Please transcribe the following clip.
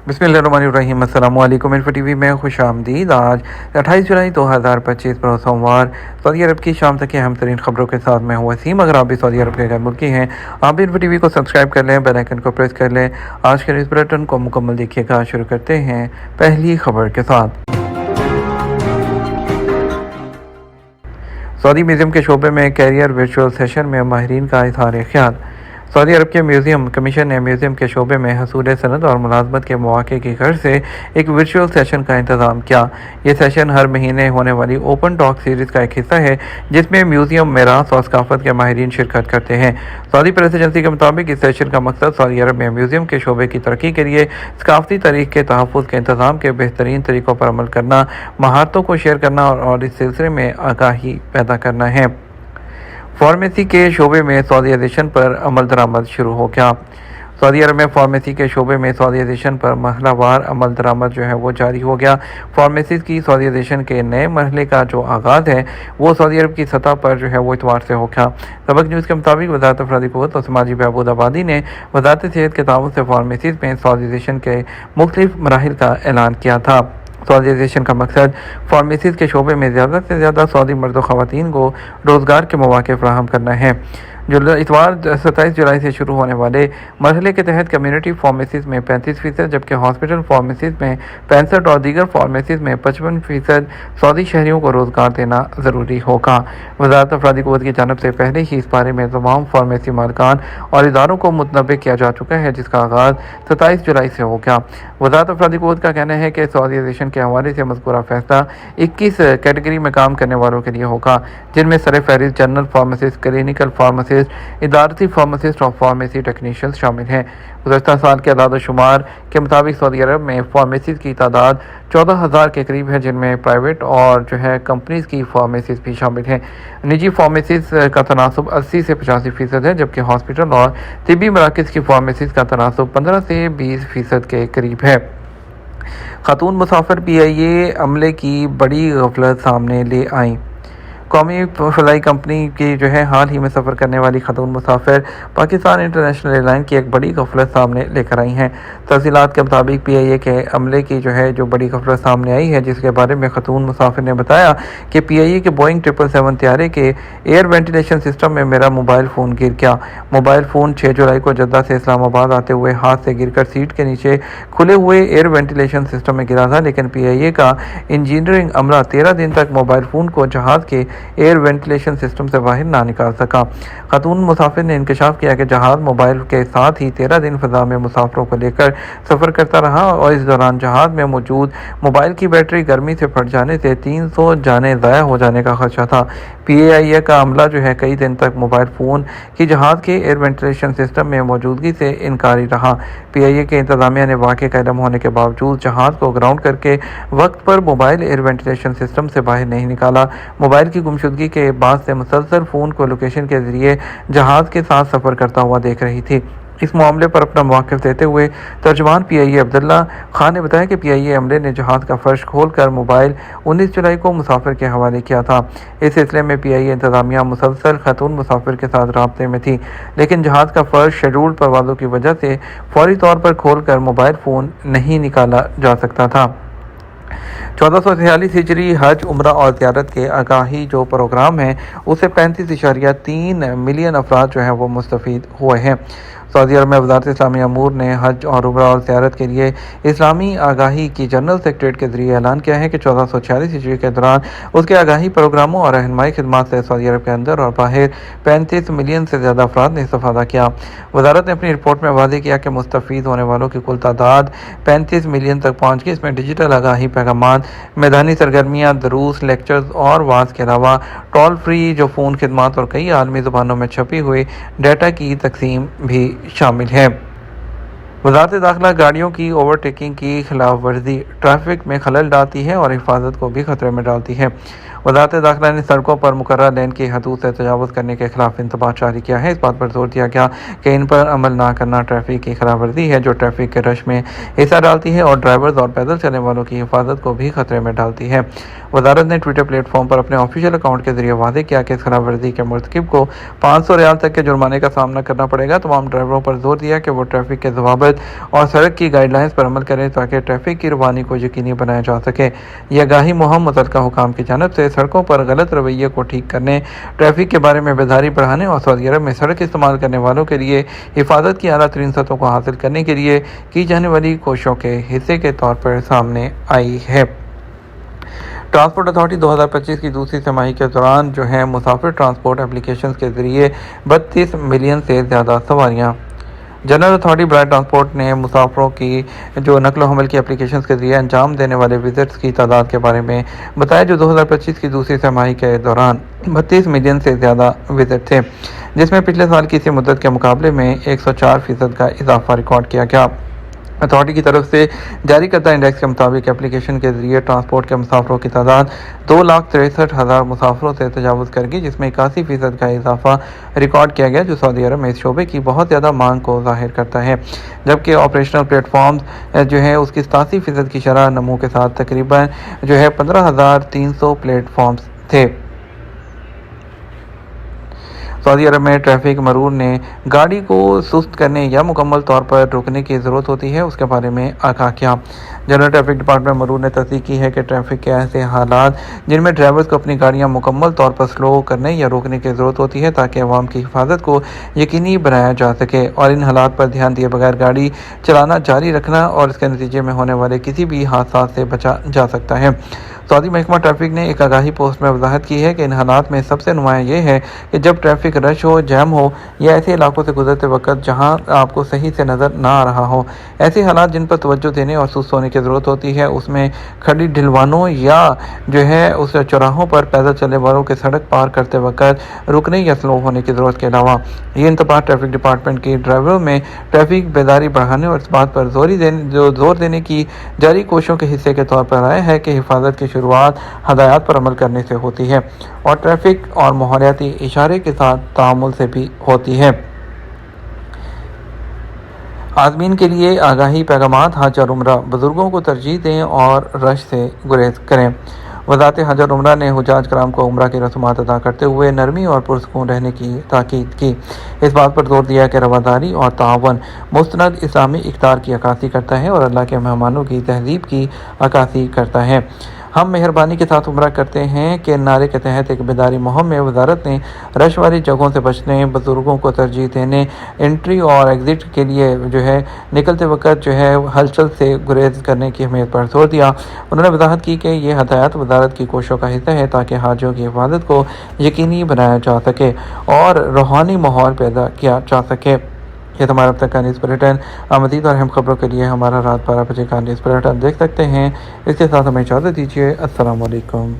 बिस्मिल्लाहिर्रहमानिर्रहीम। अस्सलामु अलैकुम। इन्फो टीवी में खुश आमदीद। आज 28 जुलाई 2025 पर सोमवार सऊदी अरब की शाम तक की अहम तरीन खबरों के साथ मैं हूँ वसीम। अगर आप भी सऊदी अरब के गैर मुल्की हैं, आप भी इन्फो टीवी को सब्सक्राइब कर लें, बेल आइकन को प्रेस कर लें। आज के इस बुलेटिन को मुकम्मल देखिएगा। शुरू करते हैं पहली खबर के साथ। सऊदी म्यूज़ियम के शोबे में कैरियर वर्चुअल सेशन में माहिरीन का इज़हार ख्याल। सऊदी अरब के म्यूज़ियम कमीशन ने म्यूज़ियम के शोबे में हसूल सनद और मुलाजमत के मौके की गर्ज से एक वर्चुअल सेशन का इंतज़ाम किया। ये सेशन हर महीने होने वाली ओपन टॉक सीरीज़ का एक हिस्सा है, जिसमें म्यूज़ियम, मेरास और सकाफत के माहिरीन शिरकत करते हैं। सऊदी प्रेस एजेंसी के मुताबिक इस सेशन का मकसद सऊदी अरब में म्यूज़ियम के शोबे की तरक्की के लिए सकाफती तारीख के तहफ़्फ़ुज़ के इंतज़ाम के बेहतरीन तरीक़ों पर अमल करना, महारतों को शेयर करना और इस सिलसिले में आगाही पैदा करना है। फार्मेसी के शोबे में सऊदीज़ेशन पर अमल दरामद शुरू हो गया। सऊदी अरब में फार्मेसी के शोबे में सऊदीज़ेशन पर महलावार अमल दरामद जो है वो जारी हो गया। फार्मेसी की सऊदीज़ेशन के नए मरहले का जो आगाज़ है वो सऊदी अरब की सतह पर जो है वो इतवार से हो गया। सबक न्यूज़ के मुताबिक वज़ारत अफरादी क़ुव्वत और समाजी बहबूद आबादी ने वज़ारत सेहत के ताउन से फार्मेसी में सऊदीज़ेशन के मुख्तलिफ मराहिल का ऐलान किया था। सऊदीज़ेशन का मकसद फार्मेसी के शोबे में ज़्यादा से ज़्यादा सऊदी मर्द और ख़वातीन को रोज़गार के मौक़े फराहम करना है। इतवार 27 जुलाई से शुरू होने वाले मरहले के तहत कम्युनिटी फार्मेसीज़ में 35%, जबकि हॉस्पिटल फार्मेसीज़ में 65 और दीगर फार्मेसीज़ में 55% सऊदी शहरियों को रोज़गार देना ज़रूरी होगा। वज़ारत अफरादी क़ुव्वत की जानिब से पहले ही इस बारे में तमाम फार्मेसी मालिकान और इदारों को मुतनब्बे किया जा चुका है, जिसका आगाज़ 27 जुलाई से हो गया। वज़ारत अफरादी क़ुव्वत का कहना है कि सऊदीज़ेशन के हवाले से मज़कूरा फैसला 21 कैटेगरी में काम करने वालों के लिए होगा, जिनमें सर फहरिस्त जनरल फार्मासिस्ट, क्लिनिकल फार्मासिस्ट, इदारती फार्मासिस्ट और फार्मेसी टेक्नीशियन शामिल हैं। गुज़श्ता साल के अदाद शुमार के मुताबिक सऊदी अरब में फार्मेसीज़ की तादाद 14,000 के करीब है, जिनमें प्राइवेट और जो है कंपनीज़ की फार्मेसीज़ भी शामिल हैं। निजी फार्मेसीज़ का तनासुब 80 से 85% है, जबकि हॉस्पिटल और तिब्बी मराकज़ की फार्मेसीज़ का तनासुब 15 से 20% के करीब है। खातून मुसाफिर PIA अमले की बड़ी गफलत सामने ले आईं। कौमी फ़ज़ाई कंपनी की जो है हाल ही में सफ़र करने वाली खातून मुसाफिर पाकिस्तान इंटरनेशनल एयरलाइन की एक बड़ी गफलत सामने लेकर आई हैं। तफसीलात के मुताबिक PIA के अमले की जो बड़ी गफलत सामने आई है, जिसके बारे में खातून मुसाफिर ने बताया कि PIA के बोइंग 777 तैयारे के एयर वेंटिलेशन सिस्टम में मेरा मोबाइल फ़ोन गिर गया। मोबाइल फ़ोन 6 जुलाई को जद्दा से इस्लामाबाद आते हुए हाथ से गिरकर सीट के नीचे खुले हुए एयर वेंटिलेशन सिस्टम में गिरा था, लेकिन PIA का इंजीनियरिंग अमला 13 दिन तक मोबाइल फ़ोन को जहाज़ के एयर वेंटिलेशन सिस्टम से बाहर ना निकाल सका। खातून मुसाफिर ने इंकशाफ किया कि जहाज़ मोबाइल के साथ ही 13 दिन फ़ज़ा में मुसाफिरों को लेकर सफ़र करता रहा और इस दौरान जहाज़ में मौजूद मोबाइल की बैटरी गर्मी से फट जाने से 300 जानें ज़ाया हो जाने का खदशा था। PIA का अमला कई दिन तक मोबाइल फ़ोन की जहाज़ के एयर वेंटिलेशन सिस्टम में मौजूदगी से इनकारी रहा। PIA के इंतज़ामिया ने वाक़े का इल्म होने के बावजूद जहाज़ को ग्राउंड करके वक्त पर मोबाइल एयर वेंटिलेशन सिस्टम से बाहर नहीं निकाला। मोबाइल की गुमशुदगी के बाद से मुसलसल फ़ोन को लोकेशन के ज़रिए जहाज़ के साथ सफ़र करता हुआ देख रही थी। इस मामले पर अपना मौक़िफ़ देते हुए तर्जुमान PIA अब्दुल्ला खान ने बताया कि PIA अमले ने जहाज़ का फ़र्श खोलकर मोबाइल 19 जुलाई को मुसाफिर के हवाले किया था। इस सिलसिले में PIA इंतज़ामिया मुसलसल खातून मुसाफिर के साथ राब्ते में थी, लेकिन जहाज़ का फ़र्श शेड्यूल्ड परवाज़ों की वजह से फौरी तौर पर खोलकर मोबाइल फ़ोन नहीं निकाला जा सकता था। 1446 हिजरी हज, उम्रा और ज़ियारत के आगाही प्रोग्राम है, उससे 35.3 मिलियन अफराद वो मुस्तफ़ीद हुए हैं। सऊदी अरब में वज़ारत इस्लामी अमूर ने हज और उम्रा और ज़ियारत के लिए इस्लामी आगाही की जनरल सेक्रेटरीट के ज़रिए ऐलान किया है कि 1446 हिजरी के दौरान उसके आगाही प्रोग्रामों और रहनुमाई खिदमात से सऊदी अरब के अंदर और बाहर 35 मिलियन से ज़्यादा अफराद ने इस्तिफ़ादा किया। वज़ारत ने अपनी रिपोर्ट में वाज़ेह किया कि मुस्तफ़ीद होने वालों की कुल तादाद 35 मिलियन तक पहुँच गई। इसमें डिजिटल आगाही पैगामात, मैदानी सरगर्मियाँ, दरूस, लेक्चर्स और वाज़ के अलावा टोल फ्री फ़ोन खिदमात और कई आलमी ज़ुबानों में छपी हुई डाटा की तकसीम भी शामिल है। वज़ारत दाखिला गाड़ियों की ओवरटेकिंग की खिलाफ वर्जी ट्रैफिक में खलल डालती है और हिफाजत को भी खतरे में डालती है। वज़ारत दाखिला ने सड़कों पर मुकर्रर लेन की हदूद से तजावुज़ करने के खिलाफ इंतबाह जारी किया है। इस बात पर जोर दिया गया कि इन पर अमल ना करना ट्रैफिक की खिलाफ वर्जी है जो ट्रैफिक के रश में हिस्सा डालती है और ड्राइवर्स और पैदल चलने वालों की हिफाजत को भी खतरे में डालती है। वज़ारत ने ट्विटर प्लेटफॉर्म पर अपने ऑफिशियल अकाउंट के जरिए वादे किया कि इस खिलाफ वर्जी के मुर्तकिब को 500 रियाल तक के जुर्माने का सामना करना पड़ेगा। तमाम ड्राइवरों पर जोर दिया कि वो ट्रैफिक के ज़वाबित और सड़क की गाइडलाइंस पर अमल करें ताकि ट्रैफिक की रवानी को यकीनी बनाया जा सके। यह आगाही मुहिम मुतल्लिका हुकाम की जानिब से सड़कों पर गलत रवैये को ठीक करने, ट्रैफिक के बारे में बेदारी बढ़ाने और सऊदी अरब में सड़क इस्तेमाल करने वालों के लिए हिफाजत की आला तरीन सतहों को हासिल करने के लिए की जाने वाली कोशिशों के हिस्से के तौर पर सामने आई है। ट्रांसपोर्ट अथॉरिटी 2025 की दूसरी तिमाही के दौरान मुसाफिर ट्रांसपोर्ट एप्लीकेशन के जरिए 32 मिलियन से ज़्यादा सवारियाँ। जनरल अथॉरिटी बराए ट्रांसपोर्ट ने मुसाफिरों की जो नकलो हमल की एप्लीकेशन के जरिए अंजाम देने वाले विजिट्स की तादाद के बारे में बताया, जो 2025 की दूसरी तिमाही के दौरान 32 मिलियन से ज़्यादा विजिट थे, जिसमें पिछले साल की इसी मुद्दत के मुकाबले में 104% का इजाफा रिकॉर्ड किया गया। अथॉरिटी की तरफ से जारी करदा इंडेक्स के मुताबिक एप्लीकेशन के जरिए ट्रांसपोर्ट के मुसाफिरों की तादाद 2,63,000 मुसाफिरों से तजावुज़ कर गई, जिसमें 81% का इजाफा रिकॉर्ड किया गया, जो सऊदी अरब में इस शोबे की बहुत ज़्यादा मांग को ज़ाहिर करता है। जबकि ऑपरेशनल प्लेटफॉर्म्स उसकी 87% की शरह नमू के साथ तकरीबन 15,300 प्लेटफॉर्म्स थे। सऊदी अरब में ट्रैफिक मरूर ने गाड़ी को सुस्त करने या मुकम्मल तौर पर रोकने की ज़रूरत होती है, उसके बारे में आगाह किया। जनरल ट्रैफिक डिपार्टमेंट मरूर ने तस्दीक की है कि ट्रैफिक के ऐसे हालात जिनमें ड्राइवर्स को अपनी गाड़ियां मुकम्मल तौर पर स्लो करने या रोकने की ज़रूरत होती है ताकि अवाम की हिफाजत को यकीनी बनाया जा सके, और इन हालात पर ध्यान दिए बगैर गाड़ी चलाना जारी रखना और इसके नतीजे में होने वाले किसी भी हादसा से बचा जा सकता है। सऊदी महकमा ट्रैफिक ने एक आगाही पोस्ट में वजाहत की है कि इन हालात में सबसे नुमाया ये है कि जब ट्रैफिक रश हो, जैम हो या ऐसे इलाकों से गुजरते वक्त जहां आपको सही से नज़र ना आ रहा हो, ऐसे हालात जिन पर तवज्जो देने और सुस्त होने की ज़रूरत होती है, उसमें खड़ी ढिलवानों या उस चौराहों पर पैदल चलने वालों के सड़क पार करते वक्त रुकने या स्लो होने की ज़रूरत के अलावा ये इंतबाह ट्रैफिक डिपार्टमेंट की ड्राइवरों में ट्रैफिक बेदारी बढ़ाने और इस बात पर जोर देने की जारी कोशिशों के हिस्से के तौर पर आया है कि हिफाजत की शुरुआत हदायत पर अमल करने से होती है और ट्रैफिक और माहौलियाती इशारे के साथ तामुल से भी होती है। आज़मीन के लिए आगाही पैगामात हज और उम्रा, बुजुर्गों को तरजीह दें और रश से गुरेज करें। वज़ारत हज और उम्रा ने हुजाज कराम को उम्रा की रस्मात अदा करते हुए नरमी और पुरसकून रहने की ताकीद की। इस बात पर जोर दिया कि रवादारी और तावन मुस्तनद इस्लामी इक़्तिदार की अक्कासी करता है और अल्लाह के मेहमानों की तहज़ीब की अक्कासी करता है। हम मेहरबानी के साथ उम्रा करते हैं कि नारे के तहत एक बेदारी मुहिम में वजारत ने रश वाली जगहों से बचने, बुजुर्गों को तरजीह देने, एंट्री और एग्ज़िट के लिए निकलते वक्त हलचल से गुरेज करने की अहमियत पर जोर दिया। उन्होंने वजाहत की कि यह हदायत वजारत की कोशिशों का हिस्सा है ताकि हाजियों की हिफाजत को यकीनी बनाया जा सके और रूहानी माहौल पैदा किया जा सके। ये हमारा अब तक का न्यूज़ बुलेटिन। मज़ीद और अहम खबरों के लिए हमारा रात 12 बजे का न्यूज़ बुलेटिन देख सकते हैं। इसके साथ हमें इजाज़त दीजिए। अस्सलाम वालेकुम।